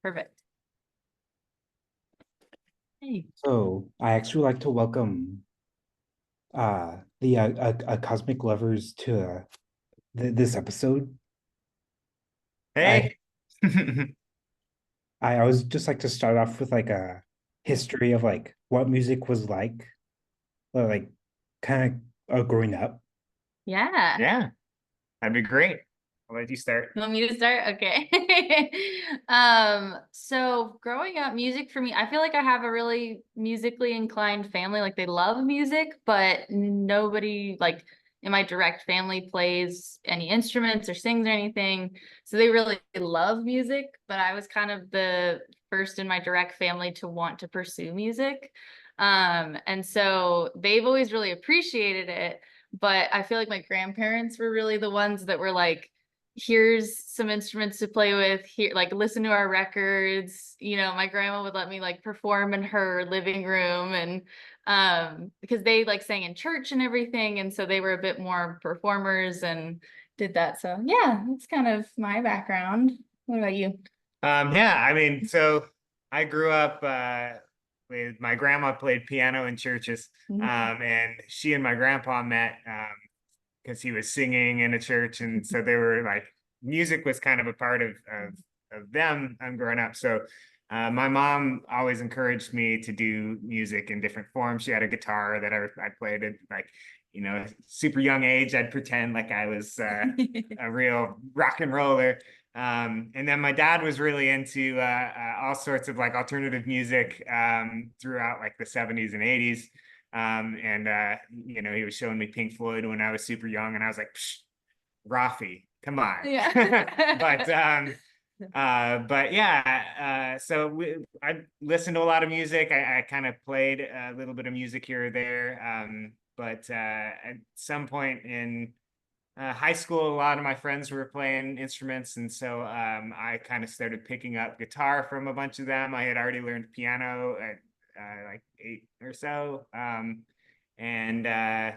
Perfect. Hey. So I actually like to welcome the Cosmic Lovers to this episode. I Hey. I always just like to start off with like a history of like what music was like, like kind of growing up. Yeah. Yeah, that'd be great. I'll let you start. You want me to start? Okay. So growing up, music for me, I feel like I have a really musically inclined family. Like they love music, but nobody like in my direct family plays any instruments or sings or anything. So they really love music, but I was kind of the first in my direct family to want to pursue music. And so they've always really appreciated it, but I feel like my grandparents were really the ones that were like, here's some instruments to play with here, like listen to our records. My grandma would let me like perform in her living room, and because they like sang in church and everything, and so they were a bit more performers and did that. So yeah, that's kind of my background. What about you? Yeah, I mean, so I grew up with my grandma played piano in churches, and she and my grandpa met because he was singing in a church, and so they were like music was kind of a part of them growing up. So my mom always encouraged me to do music in different forms. She had a guitar that I played at like super young age. I'd pretend like I was a real rock and roller. And then my dad was really into all sorts of like alternative music throughout like the 70s and 80s. And he was showing me Pink Floyd when I was super young, and I was like, Psh, Rafi, come on. Yeah. But yeah, I listened to a lot of music. I kind of played a little bit of music here or there. But at some point in high school, a lot of my friends were playing instruments, and so I kind of started picking up guitar from a bunch of them. I had already learned piano at like 8 or so, and I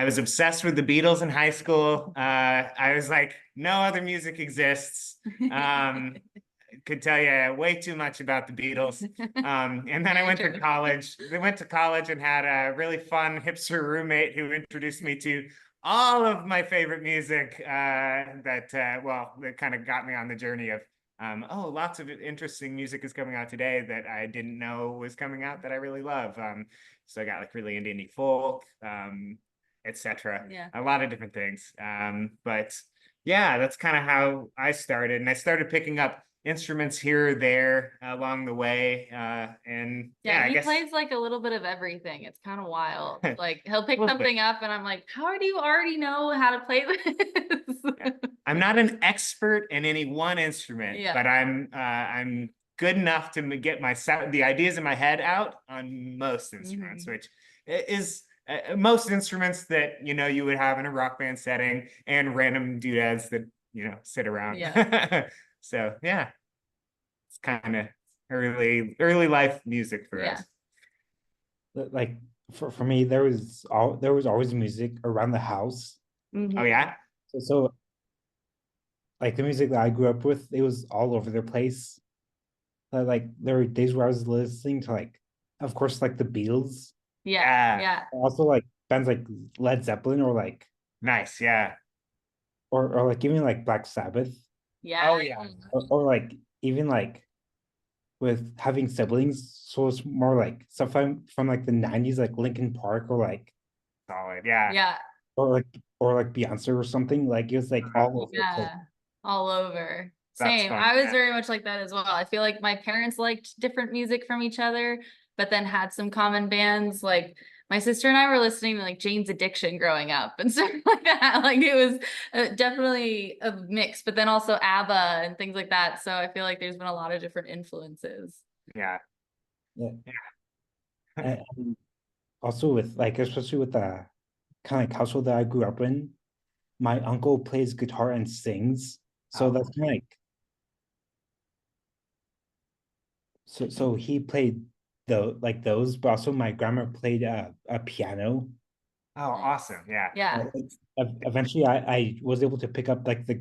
was obsessed with the Beatles in high school. I was like, no other music exists. Could tell you way too much about the Beatles. And then I went to college. They went to college and had a really fun hipster roommate who introduced me to all of my favorite music that kind of got me on the journey of lots of interesting music is coming out today that I didn't know was coming out that I really love. So I got like really into indie folk, etc. Yeah. A lot of different things. But yeah, that's kind of how I started, and I started picking up instruments here or there along the way. And Yeah, I he guess plays like a little bit of everything. It's kind of wild. Like he'll pick a little bit. something up and I'm like, how do you already know how to play this? Yeah. I'm not an expert in any one instrument, Yeah. but I'm good enough to get the ideas in my head out on most instruments, which is most instruments that you would have in a rock band setting, and random doodads that sit around. Yeah. So yeah, it's kind of early life music for Yeah. us. Like for me, there was always music around the house. Oh yeah. So like the music that I grew up with, it was all over the place. Like there were days where I was listening to like, of course, like the Beatles, Yeah. Yeah. Yeah. also like bands like Led Zeppelin Nice. Yeah. or like even like Black Sabbath, Yeah. Oh yeah. or like even like with having siblings, so it's more like stuff from like the 90s, like Linkin Park Solid. Yeah. Yeah. or like or like Beyonce or something. Like it was like all over the place. Yeah. All over. That's Same. fun. I was Yeah. very much like that as well. I feel like my parents liked different music from each other, but then had some common bands. Like my sister and I were listening to like Jane's Addiction growing up and stuff like that. Like it was definitely a mix, but then also ABBA and things like that. So I feel like there's been a lot of different influences. Yeah. Yeah. Yeah. And also with like especially with the kind of like household that I grew up in, my uncle plays guitar and sings. So Oh, that's kind of like so he played those, but also my grandma played a piano. oh, Nice. awesome. Yeah. Yeah. Eventually, I was able to pick up like the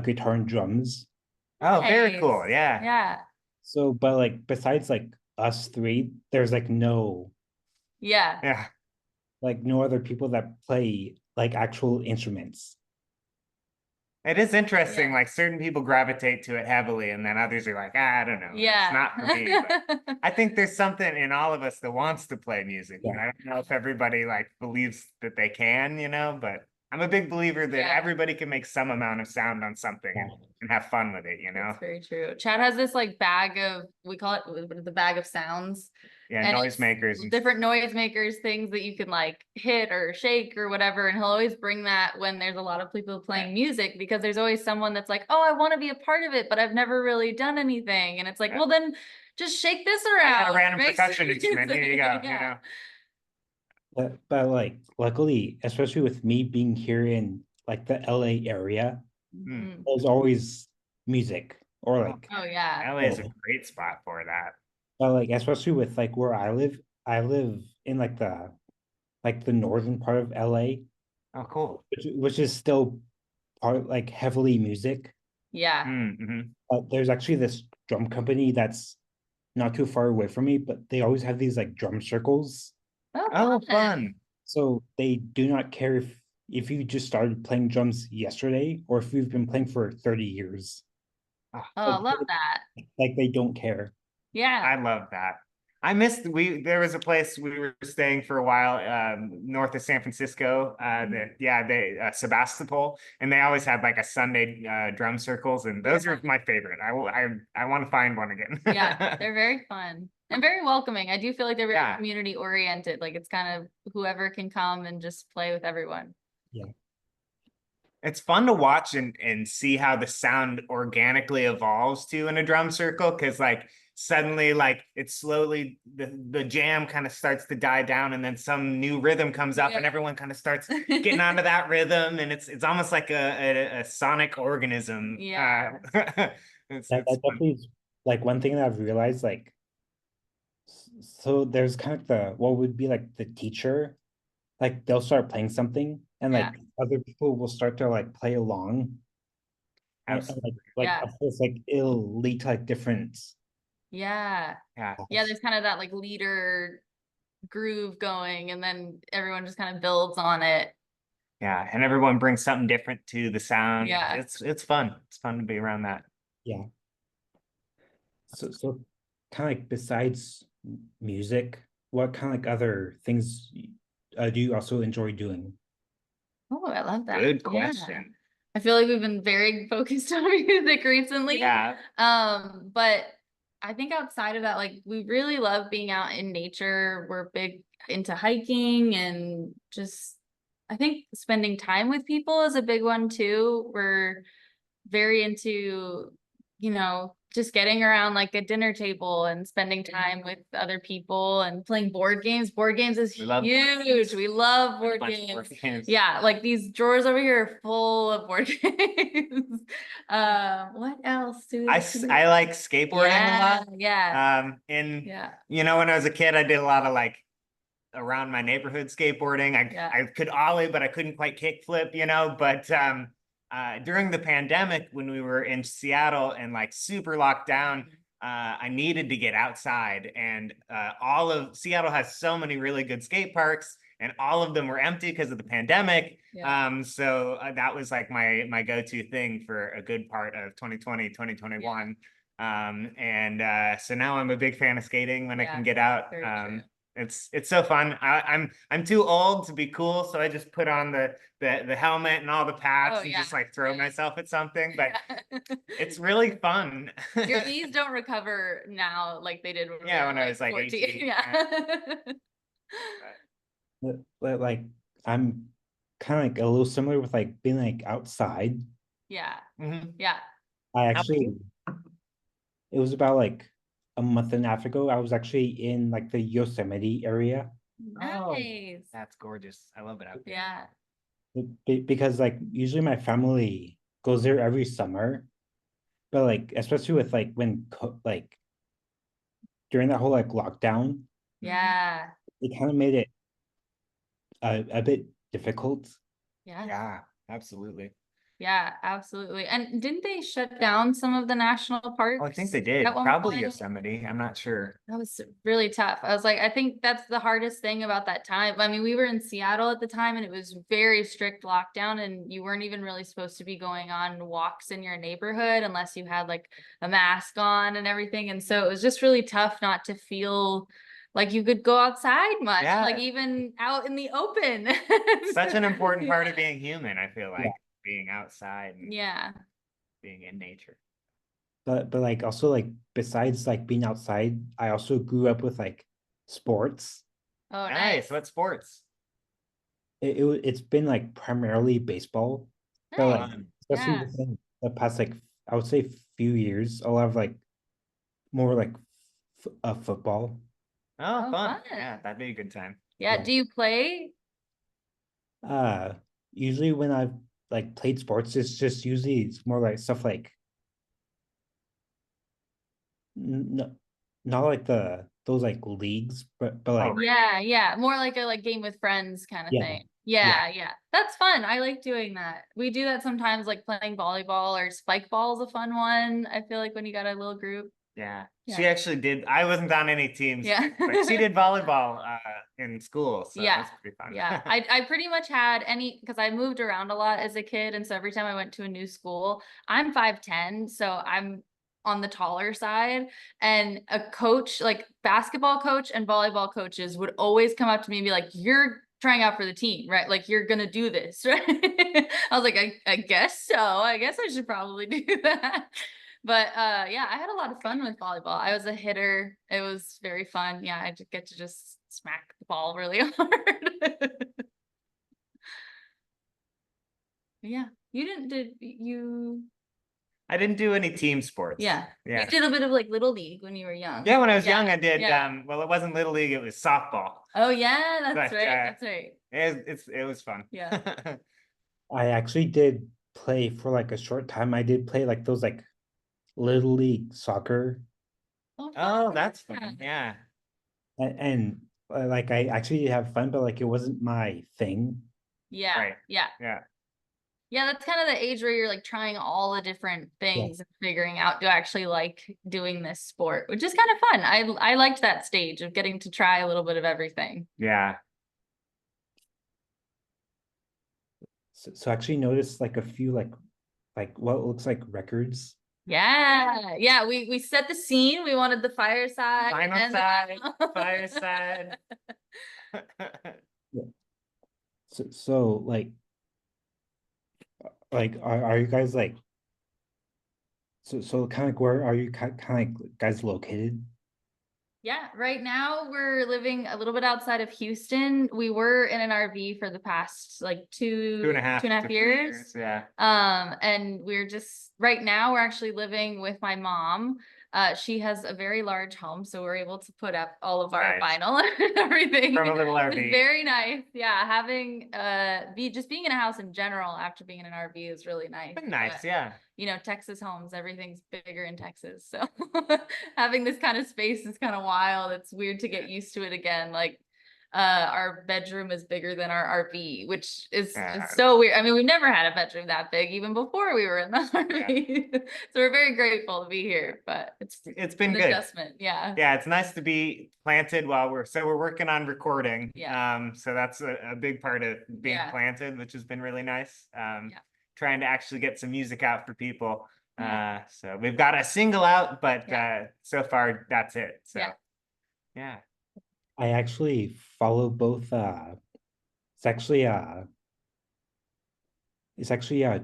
guitar and drums. Oh, very Nice. cool. Yeah. Yeah. So, but like besides like us three, there's like Yeah. Yeah. no other people that play like actual instruments. It is interesting, Yeah. like certain people gravitate to it heavily, and then others are like, I don't know, it's Yeah. not for me. But I think there's something in all of us that wants to play music. Yeah. I don't know if everybody like believes that they can, but I'm a big believer that Yeah. everybody can make some amount of sound on something and have fun with it, That's very true. Chad has this like bag of, we call it the bag of sounds. Yeah, And it's noisemakers and different noisemakers, things that you can like hit or shake or whatever. And he'll always bring that when there's a lot of people playing music, because there's always someone that's like, oh, I want to be a part of it, but I've never really done anything. And it's like, Yeah. well, then just shake this I got around. a random Make percussion some instrument. Here you go. music. Yeah. But like luckily, especially with me being here in like the LA area, Mhm. there's always music or Oh, like Oh yeah. LA is a great spot for that. but like especially with like where I live in like the northern part of LA, Oh, cool. which is still part like heavily music. Yeah. Mm-hmm. There's actually this drum company that's not too far away from me, but they always have these like drum circles. Oh, fun. So they do not care if you just started playing drums yesterday or if you've been playing for 30 years. Oh, I love that. Like they don't care. Yeah. I love that. I missed there was a place we were staying for a while north of San Francisco Sebastopol, and they always had like a Sunday drum circles, and those are my favorite. I want to find one again. Yeah, they're very fun and very welcoming. I do feel like they're very Yeah. community oriented. Like it's kind of whoever can come and just play with everyone. Yeah. It's fun to watch and see how the sound organically evolves too in a drum circle, because like suddenly like it's slowly the jam kind of starts to die down, and then some new rhythm comes up and Yeah. everyone kind of starts getting onto that rhythm, and it's almost like a sonic organism. Yeah. It's That fun. definitely is like one thing that I've realized, like so there's kind of what would be like the teacher, like they'll start playing something and Yeah. like other people will start to like play along. And, Absolutely. like Yeah. of course like it'll lead to like different Yeah. Yeah. Yeah, there's kind of that like leader groove going, and then everyone just kind of builds on it. Yeah. And everyone brings something different to the sound. Yeah. It's fun. It's fun to be around that. Yeah. So kind of like besides music, what kind of like other things do you also enjoy doing? Oh, I love that. Good Yeah. question. I feel like we've been very focused on music recently. Yeah. But I think outside of that, like we really love being out in nature. We're big into hiking and just I think spending time with people is a big one too. We're very into, just getting around like a dinner table and spending time with other people and playing board games. Board games is We love board huge. games. We love board Bunch of games. board games. Yeah, like these drawers over here are full of board games. What else do we I like skateboarding a lot. Yeah. And Yeah. when I was a kid, I did a lot of like around my neighborhood skateboarding. Yeah. I could ollie, but I couldn't quite kickflip, But during the pandemic, when we were in Seattle and like super locked down, I needed to get outside, and all of Seattle has so many really good skate parks, and all of them were empty because of the pandemic. Yeah. So that was like my go-to thing for a good part of 2020, 2021. So now I'm a big fan of skating when I can get out. Very true. It's so fun. I'm too old to be cool, so I just put on the helmet and all the pads and just like throw myself at something. But it's really fun. Your knees don't recover now like they did when we were, when I was like 14. 18. Yeah. Like I'm kind of like a little similar with like being like outside. Yeah. Mhm. Yeah. I How about actually, you? it was about like a month and a half ago. I was actually in like the Yosemite area Nice. That's gorgeous. I love it out there. Yeah. because like usually my family goes there every summer, but like especially with like like during that whole like lockdown, Yeah. it kind of made it a bit difficult. Yeah. Yeah, absolutely. Yeah, absolutely. And didn't they shut down some of the national parks? Oh, I think they did. at one Probably point? Yosemite. I'm not sure. That was really tough. I was like, I think that's the hardest thing about that time. I mean, we were in Seattle at the time and it was very strict lockdown and you weren't even really supposed to be going on walks in your neighborhood unless you had like a mask on and everything. And so it was just really tough not to feel like you could go outside much, Yeah. like even out in the open. Such an important part of Yeah. being human, I feel like, being outside and Yeah. being in nature. But like also like besides like being outside, I also grew up with like sports. Oh, Nice. nice. What sports? It's been like primarily baseball, but like Nice. Fun. especially Yeah. within the past like I would say few years, a lot of like more like football. Oh, Oh, fun. fun. Yeah, that'd be a good time. Yeah. Yeah. Do you play? Uh, Usually when I've like played sports, it's usually it's more like stuff like no, not like those like leagues, but Oh, like right. Yeah, yeah. More like a like game with friends kind of yeah, thing. yeah. Yeah, yeah. That's fun. I like doing that. We do that sometimes, like playing volleyball or spike ball is a fun one. I feel like when you got a little group. Yeah. Yeah. She actually did. I wasn't on any teams, Yeah. but she did volleyball in school, so Yeah. that's pretty fun. Yeah. I pretty much had any because I moved around a lot as a kid. And so every time I went to a new school, I'm 5'10, so I'm on the taller side. And a coach, like basketball coach and volleyball coaches, would always come up to me and be like, "You're trying out for the team, right? Like you're gonna do this, right?" I was like, I guess so. I guess I should probably do that. But yeah, I had a lot of fun with volleyball. I was a hitter. It was very fun. Yeah, I just get to just smack the ball really hard. Yeah. You didn't did you I didn't do any team sports. yeah. Yeah. You did a bit of like little league when you were young. Yeah, when I was Yeah, young, I did. yeah. Well, it wasn't little league; it was softball. Oh yeah, that's But, right. That's right. It was fun. Yeah. I actually did play for like a short time. I did play like those like little league soccer, Oh, Oh, fun. that's Yeah. fun. Yeah. and like I actually have fun, but like it wasn't my thing. Yeah. Right. Yeah. Yeah. Yeah, that's kind of the age where you're like trying all the different things and figuring out do I actually like doing this sport, which is kind of fun. I liked that stage of getting to try a little bit of everything. Yeah. So I actually noticed like a few like what looks like records. Yeah, yeah. We set the scene. We wanted the fireside. Final and side, fireside. So like are you guys like so kind of like where are you kind of like guys located? Yeah, right now we're living a little bit outside of Houston. We were in an RV for the past like two Two and a half two and a half to 3 years. Yeah. And we're just right now we're actually living with my mom. She has a very large home, so we're able to put up all of our Nice. vinyl and everything. From a little It's RV. very nice. Yeah, having just being in a house in general after being in an RV is really nice. Been nice, But, yeah. you know, Texas homes, everything's bigger in Texas. So having this kind of space is kind of wild. It's weird to get used to it again. Like our bedroom is bigger than our RV, which is Yeah. so weird. I mean, we've never had a bedroom that big even before we were in the RV. So we're very grateful to be here, but It's been an good. adjustment. Yeah. Yeah, it's nice to be planted while we're working on recording. Yeah. So that's a big part of being Yeah. planted, which has been really nice. Yeah. Trying to actually get some music out for people. Yeah. So we've got a single out, but Yeah. so far that's it. So Yeah. yeah. I actually follow both it's actually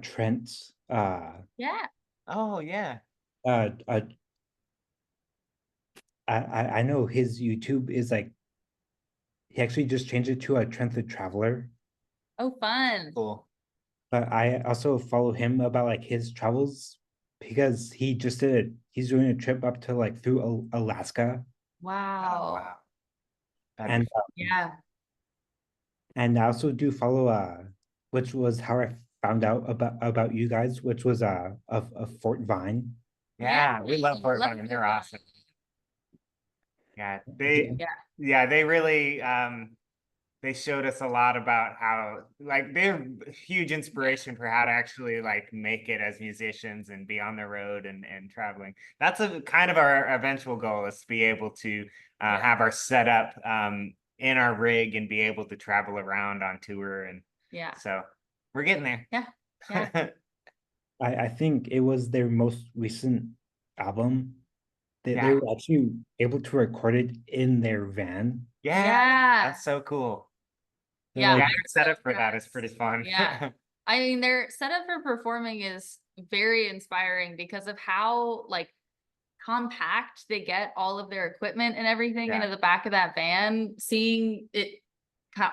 Trent's Yeah. Oh yeah. uh, uh I know his YouTube is like he actually just changed it to a Trent the Traveler. Oh, fun. Cool. But I also follow him about like his travels because he's doing a trip up to like through Alaska. Oh, Wow. wow. That'd And be Yeah. and I also do follow which was how I found out about you guys, which was of Fort Vine. Yeah, we love Fort Love Vine. They're Fort Vine. awesome. Yeah, Yeah. they really they showed us a lot about how, like, they're a huge inspiration for how to actually like make it as musicians and be on the road and traveling. That's a kind of our eventual goal, is to be able to Yeah. have our setup in our rig and be able to travel around on tour. And Yeah. so we're getting there. Yeah. Yeah. I think it was their most recent album. They Yeah. were actually able to record it in their van. Yeah, Yeah. that's so cool. They're Yeah. Yeah, like, your setup for that is pretty fun. Yeah. I mean, their setup for performing is very inspiring because of how like compact they get all of their equipment and everything Yeah. into the back of that van. Seeing it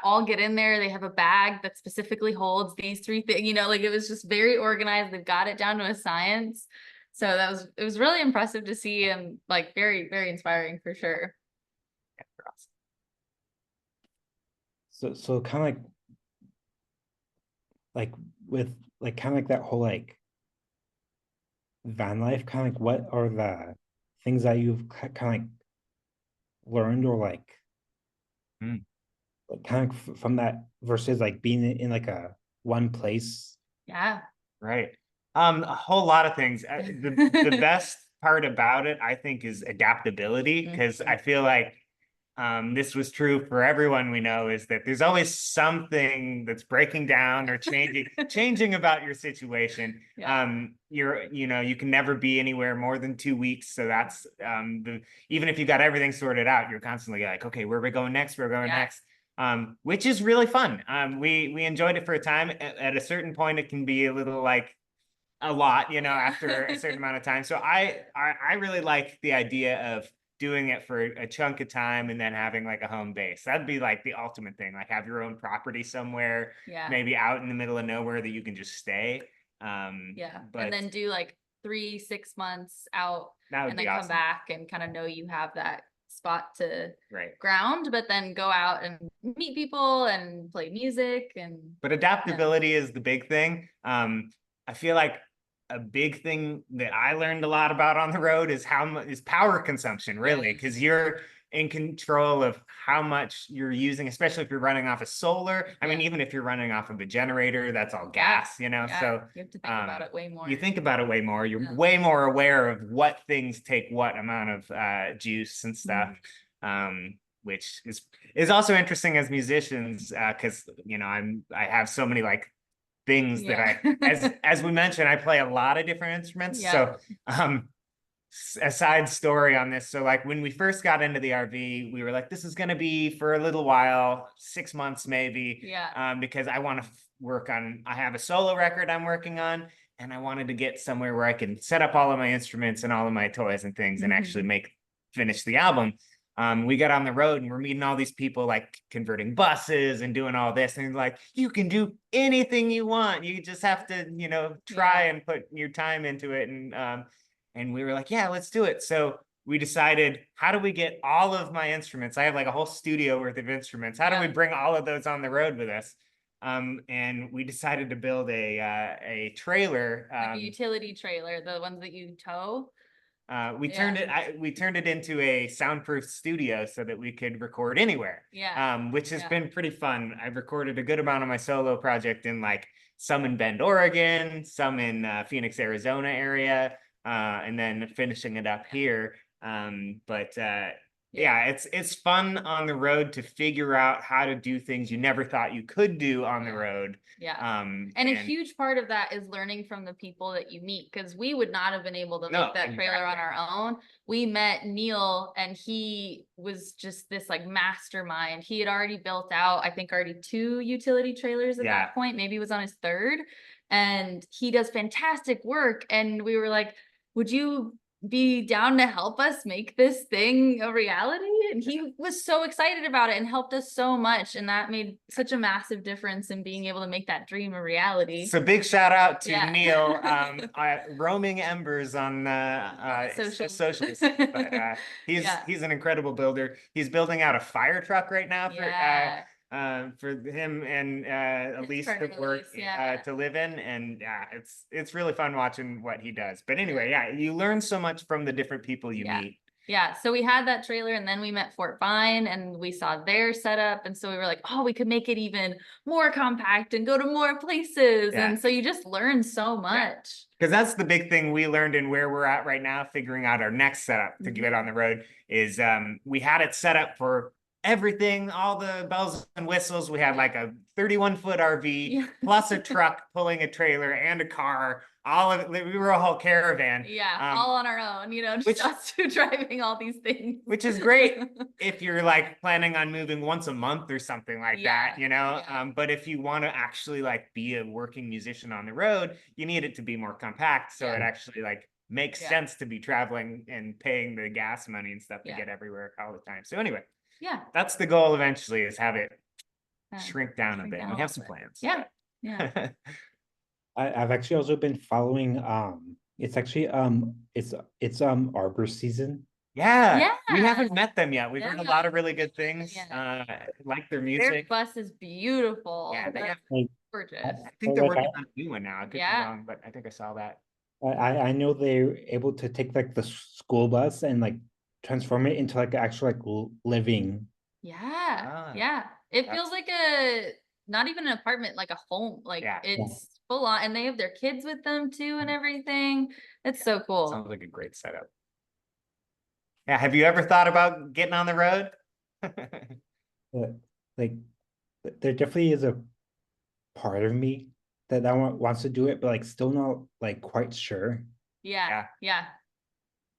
all get in there, they have a bag that specifically holds these three things. You know, like it was just very organized. They've got it down to a science. So it was really impressive to see, and like very, very inspiring for sure. so kind of like with like kind of like that whole like van life, kind of like what are the things that you've kind of like learned or Mm. like kind of from that versus like being in like a one place? Yeah. Right. A whole lot of things. The best part about it, I think, is adaptability, because I feel like this was true for everyone we know, is that there's always something that's breaking down or changing about your situation. Yeah. You can never be anywhere more than 2 weeks. So that's even if you got everything sorted out, you're constantly like, okay, where are we going next? We're going Yeah. next. Which is really fun. We enjoyed it for a time. At a certain point, it can be a little like a lot, after a certain amount of time. So I really like the idea of doing it for a chunk of time and then having like a home base. That'd be like the ultimate thing, like have your own property somewhere, Yeah. maybe out in the middle of nowhere that you can just stay. Yeah. But And then do like 3-6 months out that would and be then come awesome. back and kind of know you have that spot to Right. ground, but then go out and meet people and play music. But adaptability is the big thing. I feel like a big thing that I learned a lot about on the road is how much is power consumption, really, because you're in control of how much you're using, especially if you're running off of solar. I mean, even if you're running off of a generator, that's all gas, so you have to think about it way more. You think about it way more. You're way more aware of what things take what amount of juice and stuff. Which is also interesting as musicians, because I have so many like things that as we mentioned, I play a lot of different instruments. So a side story on this. So like when we first got into the RV, we were like, this is going to be for a little while, 6 months maybe. Because I want to work on, I have a solo record I'm working on, and I wanted to get somewhere where I can set up all of my instruments and all of my toys and things and actually finish the album. We got on the road and we're meeting all these people like converting buses and doing all this, and like, you can do anything you want. You just have to, try and put your time into it. And we were like, yeah, let's do it. So we decided, how do we get all of my instruments? I have like a whole studio worth of instruments. How do we bring all of those on the road with us? And we decided to build a trailer, like a utility trailer, the ones that you tow. We turned it into a soundproof studio so that we could record anywhere. Which has been pretty fun. I've recorded a good amount of my solo project in like some in Bend, Oregon, some in Phoenix, Arizona area, and then finishing it up here. It's fun on the road to figure out how to do things you never thought you could do on the road. And a huge part of that is learning from the people that you meet, because we would not have been able to make that trailer on our own. We met Neil, and he was just this like mastermind. He had already built out, I think, already 2 utility trailers at that point. Maybe he was on his 3rd, and he does fantastic work. And we were like, would you be down to help us make this thing a reality? And he was so excited about it and helped us so much, and that made such a massive difference in being able to make that dream a reality. So big shout out to Neil, Roaming Embers on socials. But he's an incredible builder. He's building out a fire truck right now for him and Elise to work to live in, and it's really fun watching what he does. But anyway, you learn so much from the different people you meet. Yeah, so we had that trailer and then we met Fort Vine and we saw their setup. And so we were like, oh, we could make it even more compact and go to more places. Yeah. And so you just learn so much. Because that's the big thing we learned and where we're at right now, figuring out our next setup to get on the road is we had it set up for everything, all the bells and whistles. We had like a 31-foot RV Yeah. plus a truck pulling a trailer and a car. All of it, we were a whole caravan. Yeah, all on our own, just which- us two driving all these things. Which is great if you're like planning on moving once a month or something like that, Yeah. But if you want to actually like be a working musician on the road, you need it to be more compact so Yeah. it actually like makes Yeah. sense to be traveling and paying the gas money and stuff to Yeah. get everywhere all the time. So anyway, Yeah. that's the goal eventually, is have it Yeah. shrink down a Shrink bit. down We a have little some bit. plans. Yeah. Yeah. I've actually also been following, it's actually, it's arbor season. Yeah, we Yeah. haven't met them yet. We've heard a Yeah. lot of really good things. Yeah. Like their Their music. bus is beautiful. Yeah, they That's have, Like, gorgeous. I think they're like, working on a new one now. I could be Yeah. wrong, but I think I saw that. I know they're able to take like the school bus and like transform it into like actual like living. Yeah. Ah, Yeah. It that's- feels like not even an apartment, like a home. Like Yeah. it's full on, and they have their kids with them too and everything. It's so cool. Sounds like a great setup. Yeah, have you ever thought about getting on the road? Like there definitely is a part of me that wants to do it, but like still not like quite sure. Yeah. Yeah.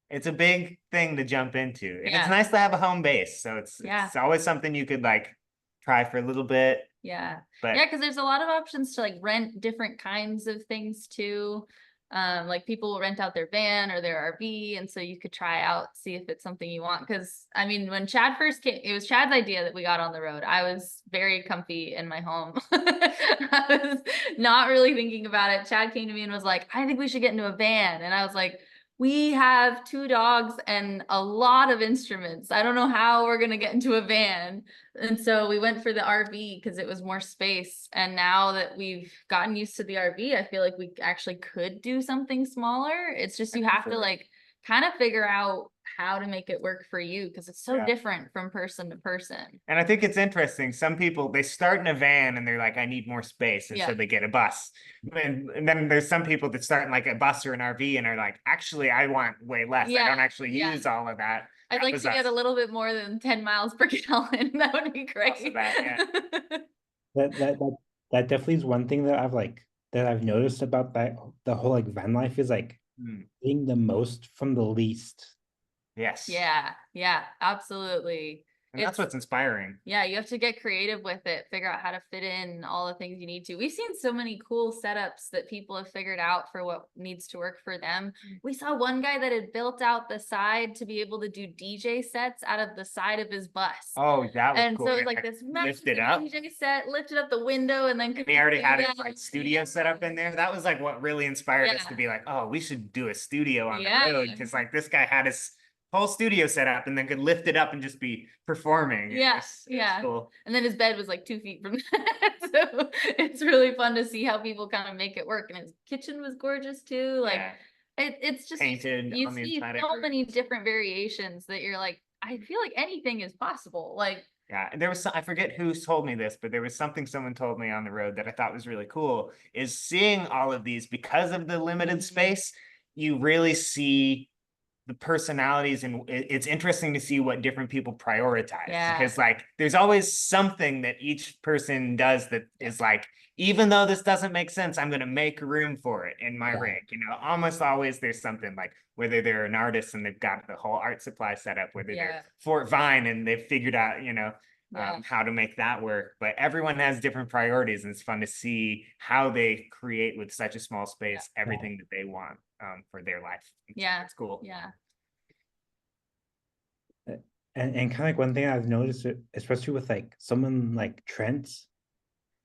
It's a big thing to jump into. And Yeah. it's nice to have a home base. So it's always something you could like try for a little bit. Yeah. But Yeah, because there's a lot of options to like rent different kinds of things too. Like people will rent out their van or their RV, and so you could try out, see if it's something you want. Because I mean, when Chad first came, it was Chad's idea that we got on the road. I was very comfy in my home. I was not really thinking about it. Chad came to me and was like, "I think we should get into a van," and I was like, we have 2 dogs and a lot of instruments. I don't know how we're gonna get into a van. And so we went for the RV because it was more space. And now that we've gotten used to the RV, I feel like we actually could do something smaller. It's just you have to like kind of figure out how to make it work for you, because it's so Yeah. different from person to person. And I think it's interesting. Some people, they start in a van and they're like, I need more space. And so Yeah. they get a bus. And then there's some people that start in like a bus or an RV and are like, actually, I want way less. I Yeah, don't actually yeah. use all of that. I'd That like was to get us. a little bit more than 10 miles per gallon. That would be great. That definitely is one thing that I've noticed about the whole like van life is like Hmm. getting the most from the least. Yes. Yeah, absolutely. And that's It's- what's inspiring. Yeah, you have to get creative with it, figure out how to fit in all the things you need to. We've seen so many cool setups that people have figured out for what needs to work for them. We saw one guy that had built out the side to be able to do DJ sets out of the side of his bus. Oh, that was And cool. so it was Yeah, like this massive lifted up. DJ set, lifted up the window, and then And he already had his Yeah. like studio set up in there. That was like what really inspired us to Yeah. be like, oh, we should do a studio on Yeah. the road. Because like this guy had his whole studio set up and then could lift it up and just be performing. It Yeah, was yeah. cool. And then his bed was like 2 feet from that. So it's really fun to see how people kind of make it work. And his kitchen was gorgeous too. Like Yeah. it's just Painted you on the see inside. so many different variations that you're like, I feel like anything is possible. Like Yeah, and there was I forget who told me this, but there was something someone told me on the road that I thought was really cool. Is seeing all of these because of the limited Mhm. space, you really see the personalities, and it's interesting to see what different people prioritize. Yeah. Because like there's always something that each person does that is like, even though this doesn't make sense, I'm gonna make room for it in my Yeah. rig. Almost always there's something like whether they're an artist and they've got the whole art supply set up, whether Yeah. they're Fort Vine and they've figured out, Yeah. how to make that work. But everyone has different priorities, and it's fun to see how they create with such a small space everything that they want for their life. Yeah. It's cool. yeah. And kind of like one thing I've noticed, especially with like someone like Trent,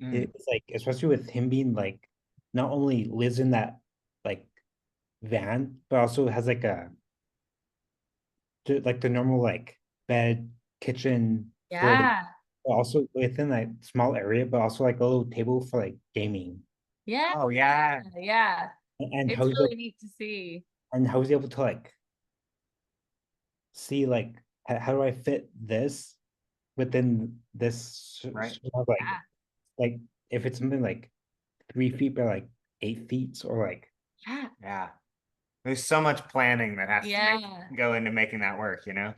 Mm. it's like especially with him being like not only lives in that like van, but also has like the normal like bed, kitchen, fridge, Yeah. but also within that small area, but also like a little table for like gaming. Yeah. Oh yeah. Yeah. And It's how he's really neat to see. and how he's able to like see like how do I fit this within this Right. sort of, like Yeah. like if it's something like 3 feet by like 8 feet or like Yeah. Yeah. There's so much planning that has to Yeah. go into making that work, you know?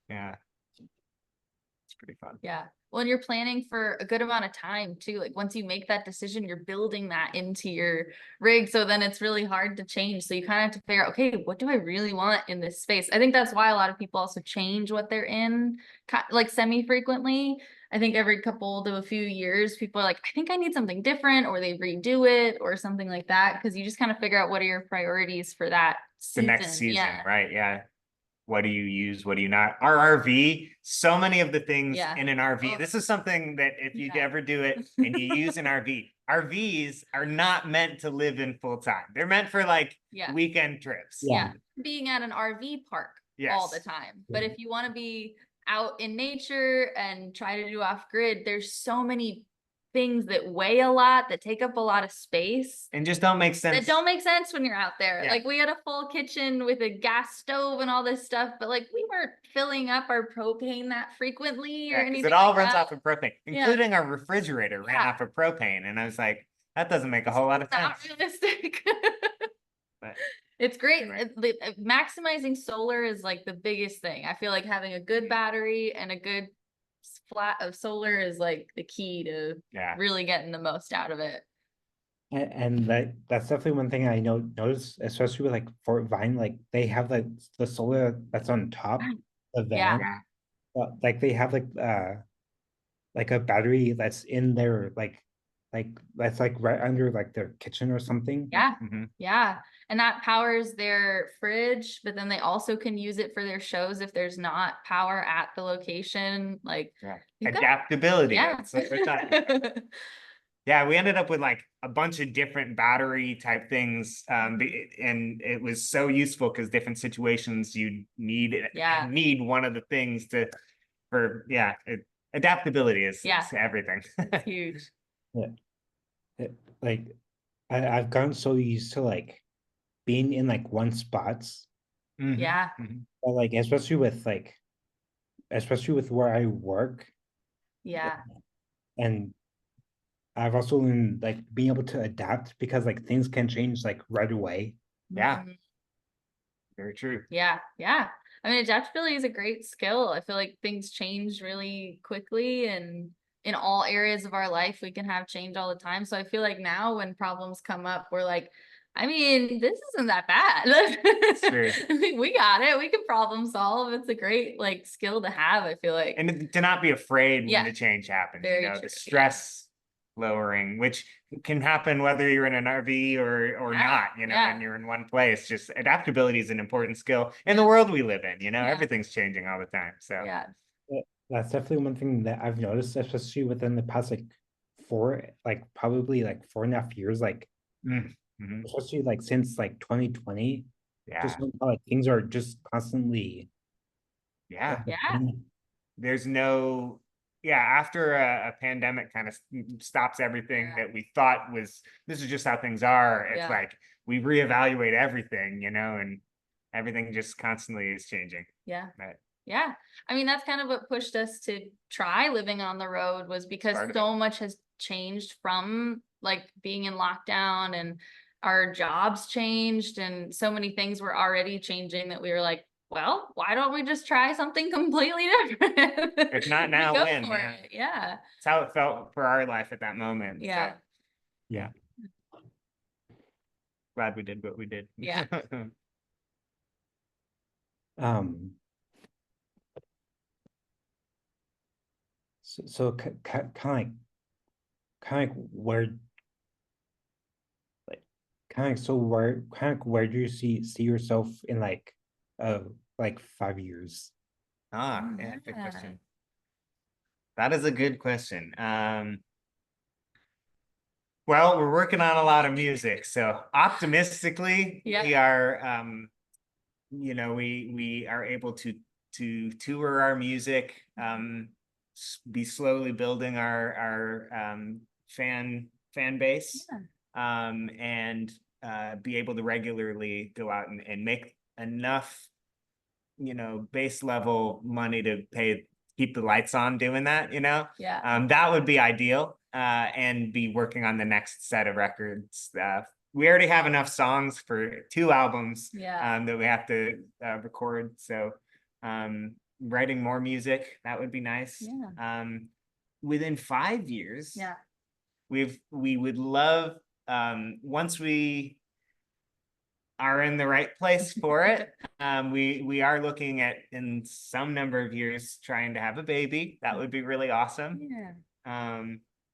Yeah. It's pretty fun. Yeah. Well, and you're planning for a good amount of time too. Like once you make that decision, you're building that into your rig. So then it's really hard to change. So you kind of have to figure out, okay, what do I really want in this space? I think that's why a lot of people also change what they're in like semi-frequently. I think every couple to a few years, people are like, I think I need something different, or they redo it or something like that. Cause you just kind of figure out what are your priorities for that The season. next season, Yeah. right? Yeah. What do you use? What do you not? Our RV, so many of the things Yeah. in an RV. Oh. This is something that if you Yeah. ever do it and you use an RV, RVs are not meant to live in full time. They're meant for like Yeah. weekend trips. Yeah. Being at an RV park all the Yes. time. But if you want to be out in nature and try to do off grid, there's so many things that weigh a lot, that take up a lot of space, And just don't make that sense. don't make sense when you're out there. Yeah. Like we had a full kitchen with a gas stove and all this stuff, but like we weren't filling up our propane that frequently or Yeah, 'cause anything it all like runs that. off of propane, Yeah. including our refrigerator ran Yeah. off of propane. And I was like, that doesn't make a whole lot of Not sense. realistic. But It's great. anyway. Maximizing solar is like the biggest thing. I feel like having a good battery and a good flat of solar is like the key to Yeah. really getting the most out of it. and that's definitely one thing I noticed, especially with like Fort Vine, like they have like the solar that's on top of the Yeah. van. Yeah. Like they have like a battery that's in their like that's like right under like their kitchen or something. Yeah. Mhm. Yeah. And that powers their fridge, but then they also can use it for their shows if there's not power at the location. Like Yeah. you've got- Adaptability. yeah. That's what we're talking about. Yeah, we ended up with like a bunch of different battery type things. And it was so useful because different situations you Yeah. need one of the things adaptability is Yeah. everything. It's huge. Like I've gotten so used to like being in like one spots, Mhm, Yeah. mhm. but like especially with where I work, Yeah. and I've also learned like being able to adapt because like things can change like right away. Yeah. Mhm. Very true. Yeah, yeah. I mean, adaptability is a great skill. I feel like things change really quickly, and in all areas of our life, we can have change all the time. So I feel like now when problems come up, we're like, I mean, this isn't that bad. True. We got it. We can problem solve. It's a great like skill to have, I feel like. And to not be afraid when Yeah. the change happens, Very you know, true, the yeah. stress lowering, which can happen whether you're in an RV or Yeah, not, you know, yeah. and you're in one place. Just adaptability is an important skill in the world we live in, you know, Yeah. everything's changing all the time. So Yeah. That's definitely one thing that I've noticed, especially within the past probably like 4.5 years, like mhm, especially like since like 2020, yeah, just how, like things are just constantly yeah. Yeah. There's no, after a pandemic kind of stops everything Yeah. that we thought this is just how things are. It's Yeah. like we reevaluate everything, you know, and everything just constantly is changing. Yeah. Right. Yeah. I mean, that's kind of what pushed us to try living on the road, was because Started so much has changed from like being in lockdown, and our jobs changed, and so many things were already changing that we were like, well, why don't we just try something completely different? If not now, Go when? for Yeah. it. Yeah. It's how it felt for our life at that moment. Yeah. So yeah. Glad we did what we did. Yeah. um so kind of where like where do you see yourself in like 5 years? Yeah, good Yeah. question. That is a good question. Well, we're working on a lot of music, so optimistically, Yeah. we are, you know, we are able to tour our music, be slowly building our fan base, and be able to regularly go out and make enough base level money to keep the lights on doing that, Yeah. that would be ideal, and be working on the next set of records. We already have enough songs for 2 albums, Yeah. that we have to record. So, writing more music, that would be nice. Yeah. Within 5 years, Yeah. we would love, once we are in the right place for it. We are looking at, in some number of years, trying to have a baby. That would be really awesome. Yeah.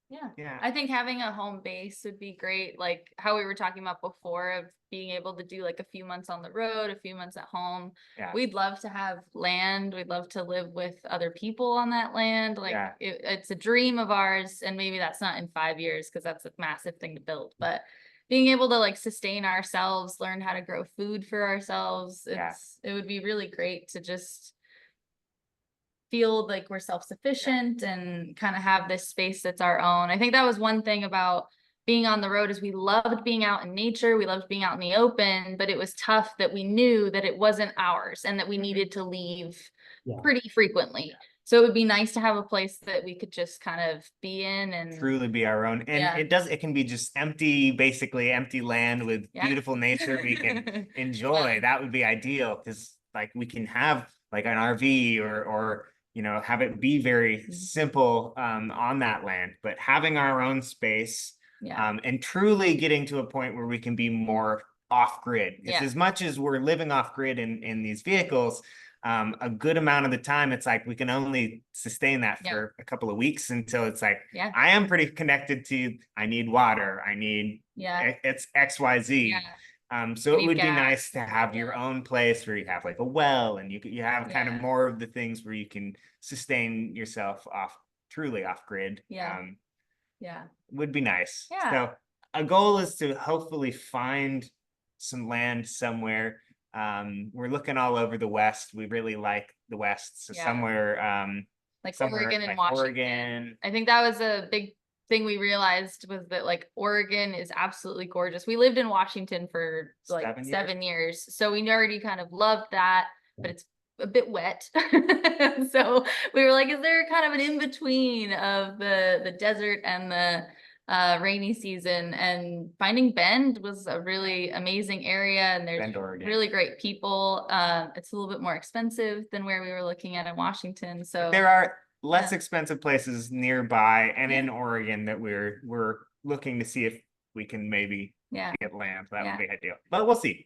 Yeah. Yeah. I think having a home base would be great. Like how we were talking about before of being able to do like a few months on the road, a few months at home. Yeah. We'd love to have land. We'd love to live with other people on that land. Like Yeah. it's a dream of ours. And maybe that's not in 5 years because that's a massive thing to build, but being able to like sustain ourselves, learn how to grow food for ourselves. It would be really great to just feel like we're self-sufficient and kind of have this space that's our own. I think that was one thing about being on the road is we loved being out in nature. We loved being out in the open, but it was tough that we knew that it wasn't ours and that we needed to leave pretty frequently. So it would be nice to have a place that we could just kind of be in and truly be our own. And it can be just empty, basically empty land with beautiful nature we can enjoy. That would be ideal because like we can have like an RV or have it be very simple on that land, but having our own space and truly getting to a point where we can be more off grid. It's as much as we're living off grid in these vehicles, a good amount of the time it's like we can only sustain that for a couple of weeks until it's like I am pretty connected to, I need water, I need it's XYZ. So it would be nice to have your own place where you have like a well and you have kind of more of the things where you can sustain yourself truly off grid. Would be nice. So a goal is to hopefully find some land somewhere. We're looking all over the West. We really like the West. So somewhere like somewhere Oregon and like Washington. Oregon. I think that was a big thing we realized was that like Oregon is absolutely gorgeous. We lived in Washington for like 7 years. So we already kind of loved that, but it's a bit wet. So we were like, is there kind of an in-between of the desert and the rainy season? And finding Bend was a really amazing area and there's really great people. It's a little bit more expensive than where we were looking at in Washington. So there are less expensive places nearby and in Oregon that we're looking to see if we can maybe get land. That would be ideal, but we'll see.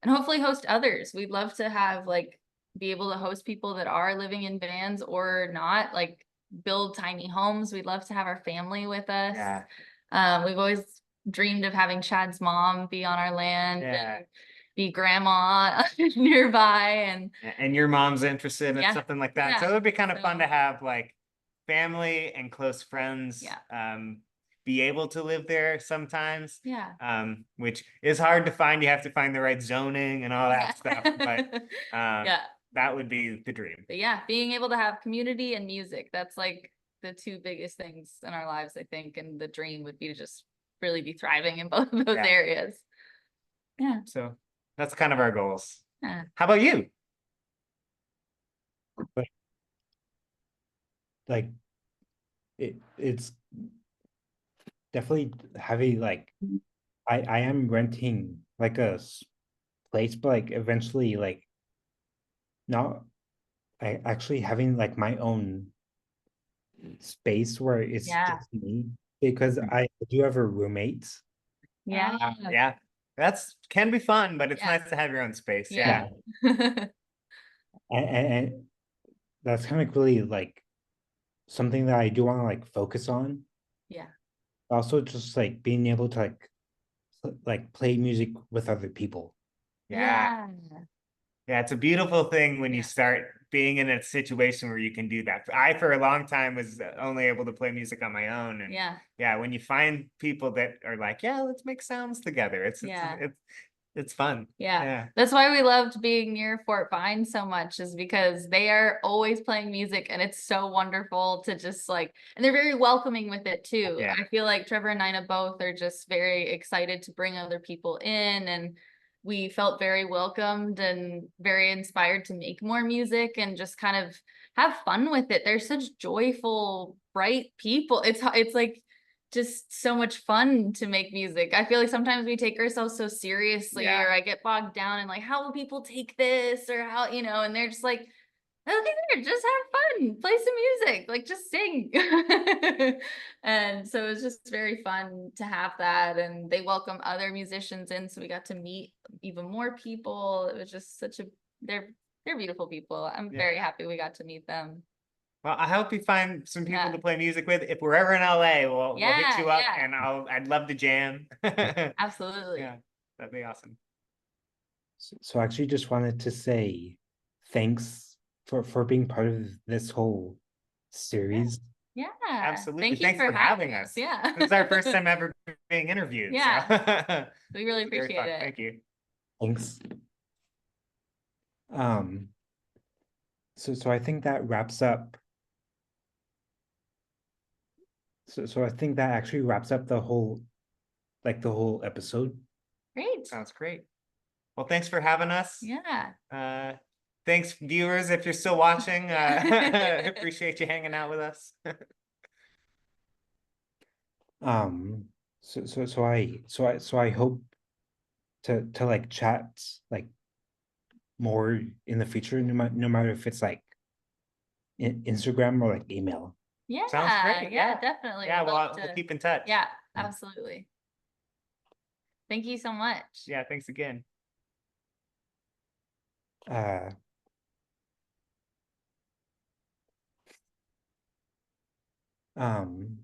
And hopefully host others. We'd love to have like be able to host people that are living in vans or not, like build tiny homes. We'd love to have our family with us. We've always dreamed of having Chad's mom be on our land and be grandma nearby, and your mom's interested in something like that. So it would be kind of fun to have like family and close friends be able to live there sometimes. Which is hard to find. You have to find the right zoning and all that stuff. But that would be the dream. But being able to have community and music, that's like the 2 biggest things in our lives, I think. And the dream would be to just really be thriving in both of those areas. So that's kind of our goals. How about you? Like it's definitely having like I am renting like a place, but like eventually like not I actually having like my own space where it's just me, because I do have a roommate. That's can be fun, but it's nice to have your own space. And that's kind of really like something that I do want to like focus on. Also just like being able to like play music with other people. It's a beautiful thing when you start being in a situation where you can do that. I, for a long time, was only able to play music on my own. And when you find people that are like, let's make sounds together, it's fun. That's why we loved being near Fort Vine so much, is because they are always playing music and it's so wonderful to just like, and they're very welcoming with it too. I feel like Trevor and Nina both are just very excited to bring other people in, and we felt very welcomed and very inspired to make more music and just kind of have fun with it. They're such joyful, bright people. It's like just so much fun to make music. I feel like sometimes we take ourselves so seriously, Yeah. or I get bogged down in like, how will people take this, or how, and they're just like, okay, there, just have fun, play some music, like just sing. And so it was just very fun to have that. And they welcome other musicians in, so we got to meet even more people. It was just they're beautiful people. I'm Yeah. very happy we got to meet them. Well, I hope you find some people Yeah. to play music with. If we're ever in LA, we'll hit Yeah, you up, yeah. and I'd love to jam. Absolutely. Yeah, that'd be awesome. So I actually just wanted to say thanks for being part of this whole series. Yeah. Absolutely. Thank you Thanks for for having having us. Yeah. This is our first time ever being interviewed. Yeah. So. We really Very appreciate fun. it. Thank you. Thanks. So I think that wraps up. So I think that actually wraps up the whole episode. Great. Sounds great. Well, thanks for having us. Yeah. Thanks, viewers, if you're still watching. Appreciate you hanging out with us. So I hope to like chat like more in the future, no matter if it's like Instagram or like email. Yeah. Sounds great. Yeah, definitely. Yeah, Would well, love we'll to- keep in touch. Yeah, absolutely. Thank you so much. Yeah, thanks again. Uh, um